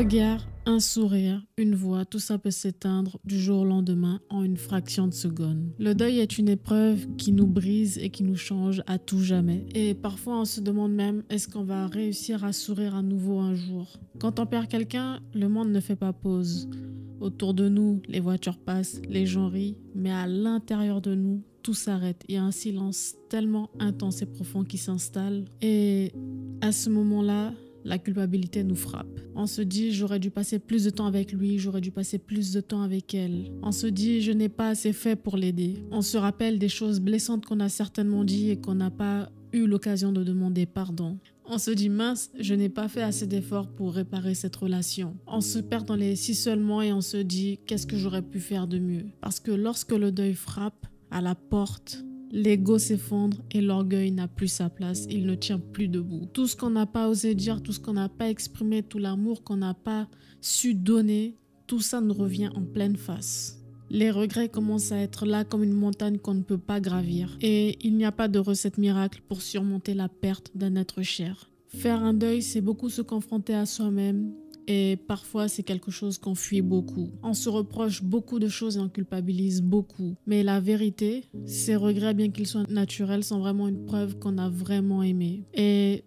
regard, un sourire, une voix, tout ça peut s'éteindre du jour au lendemain en une fraction de seconde. Le deuil est une épreuve qui nous brise et qui nous change à tout jamais. Et parfois on se demande même, est-ce qu'on va réussir à sourire à nouveau un jour? Quand on perd quelqu'un, le monde ne fait pas pause. Autour de nous, les voitures passent, les gens rient, mais à l'intérieur de nous, tout s'arrête. Il y a un silence tellement intense et profond qui s'installe. Et à ce moment-là, la culpabilité nous frappe. On se dit, j'aurais dû passer plus de temps avec lui, j'aurais dû passer plus de temps avec elle. On se dit, je n'ai pas assez fait pour l'aider. On se rappelle des choses blessantes qu'on a certainement dit et qu'on n'a pas eu l'occasion de demander pardon. On se dit, mince, je n'ai pas fait assez d'efforts pour réparer cette relation. On se perd dans les si seulement et on se dit, qu'est-ce que j'aurais pu faire de mieux? Parce que lorsque le deuil frappe à la porte, l'ego s'effondre et l'orgueil n'a plus sa place, il ne tient plus debout. Tout ce qu'on n'a pas osé dire, tout ce qu'on n'a pas exprimé, tout l'amour qu'on n'a pas su donner, tout ça nous revient en pleine face. Les regrets commencent à être là comme une montagne qu'on ne peut pas gravir. Et il n'y a pas de recette miracle pour surmonter la perte d'un être cher. Faire un deuil, c'est beaucoup se confronter à soi-même. Et parfois, c'est quelque chose qu'on fuit beaucoup. On se reproche beaucoup de choses et on culpabilise beaucoup. Mais la vérité, ces regrets, bien qu'ils soient naturels, sont vraiment une preuve qu'on a vraiment aimé. Et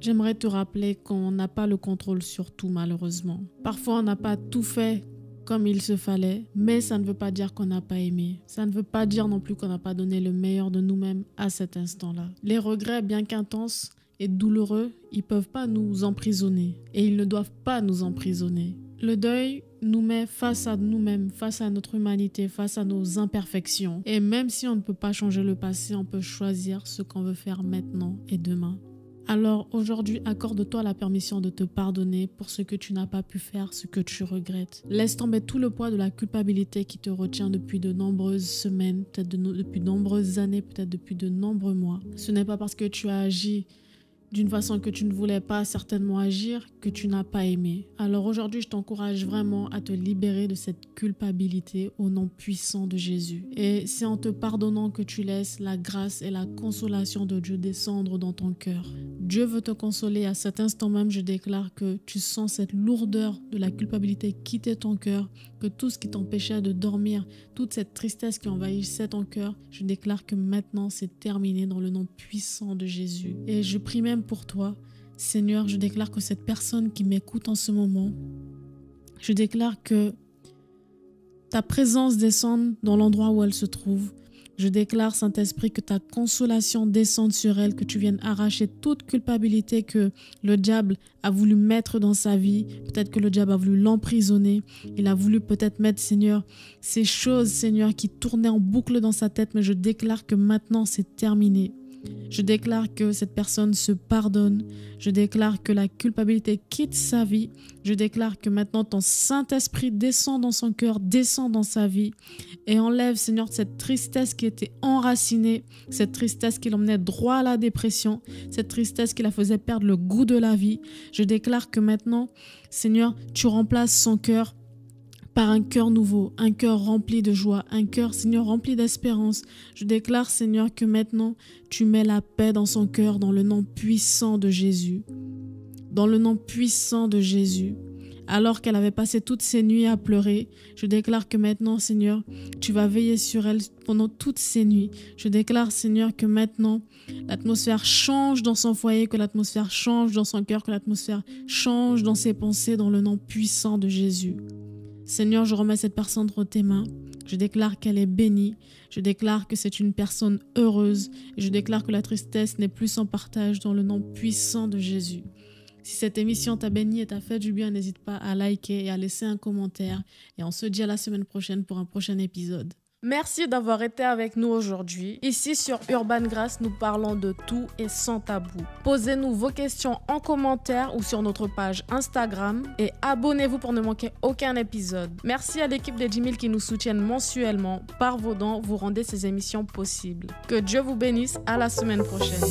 j'aimerais te rappeler qu'on n'a pas le contrôle sur tout, malheureusement. Parfois, on n'a pas tout fait comme il se fallait, mais ça ne veut pas dire qu'on n'a pas aimé. Ça ne veut pas dire non plus qu'on n'a pas donné le meilleur de nous-mêmes à cet instant-là. Les regrets, bien qu'intenses et douloureux, ils peuvent pas nous emprisonner et ils ne doivent pas nous emprisonner. Le deuil nous met face à nous-mêmes, face à notre humanité, face à nos imperfections. Et même si on ne peut pas changer le passé, on peut choisir ce qu'on veut faire maintenant et demain. Alors aujourd'hui, accorde-toi la permission de te pardonner pour ce que tu n'as pas pu faire, ce que tu regrettes. Laisse tomber tout le poids de la culpabilité qui te retient depuis de nombreuses semaines, peut-être depuis de nombreuses années, peut-être depuis de nombreux mois. Ce n'est pas parce que tu as agi d'une façon que tu ne voulais pas certainement agir, que tu n'as pas aimé. Alors aujourd'hui, je t'encourage vraiment à te libérer de cette culpabilité au nom puissant de Jésus. Et c'est en te pardonnant que tu laisses la grâce et la consolation de Dieu descendre dans ton cœur. Dieu veut te consoler. À cet instant même, je déclare que tu sens cette lourdeur de la culpabilité quitter ton cœur, que tout ce qui t'empêchait de dormir, toute cette tristesse qui envahissait ton cœur, je déclare que maintenant c'est terminé dans le nom puissant de Jésus. Et je prie même pour toi, Seigneur, je déclare que cette personne qui m'écoute en ce moment, je déclare que ta présence descende dans l'endroit où elle se trouve. Je déclare, Saint-Esprit, que ta consolation descende sur elle, que tu viennes arracher toute culpabilité que le diable a voulu mettre dans sa vie. Peut-être que le diable a voulu l'emprisonner. Il a voulu peut-être mettre, Seigneur, ces choses, Seigneur, qui tournaient en boucle dans sa tête. Mais je déclare que maintenant, c'est terminé. Je déclare que cette personne se pardonne. Je déclare que la culpabilité quitte sa vie. Je déclare que maintenant ton Saint-Esprit descend dans son cœur, descend dans sa vie et enlève, Seigneur, cette tristesse qui était enracinée, cette tristesse qui l'emmenait droit à la dépression, cette tristesse qui la faisait perdre le goût de la vie. Je déclare que maintenant, Seigneur, tu remplaces son cœur par un cœur nouveau, un cœur rempli de joie, un cœur, Seigneur, rempli d'espérance. Je déclare, Seigneur, que maintenant, tu mets la paix dans son cœur dans le nom puissant de Jésus. Dans le nom puissant de Jésus. Alors qu'elle avait passé toutes ces nuits à pleurer, je déclare que maintenant, Seigneur, tu vas veiller sur elle pendant toutes ces nuits. Je déclare, Seigneur, que maintenant, l'atmosphère change dans son foyer, que l'atmosphère change dans son cœur, que l'atmosphère change dans ses pensées dans le nom puissant de Jésus. Seigneur, je remets cette personne entre tes mains. Je déclare qu'elle est bénie. Je déclare que c'est une personne heureuse. Et je déclare que la tristesse n'est plus son partage dans le nom puissant de Jésus. Si cette émission t'a béni et t'a fait du bien, n'hésite pas à liker et à laisser un commentaire. Et on se dit à la semaine prochaine pour un prochain épisode. Merci d'avoir été avec nous aujourd'hui. Ici sur Urban Grace, nous parlons de tout et sans tabou. Posez-nous vos questions en commentaire ou sur notre page Instagram et abonnez-vous pour ne manquer aucun épisode. Merci à l'équipe des 10 000 qui nous soutiennent mensuellement. Par vos dons, vous rendez ces émissions possibles. Que Dieu vous bénisse. À la semaine prochaine.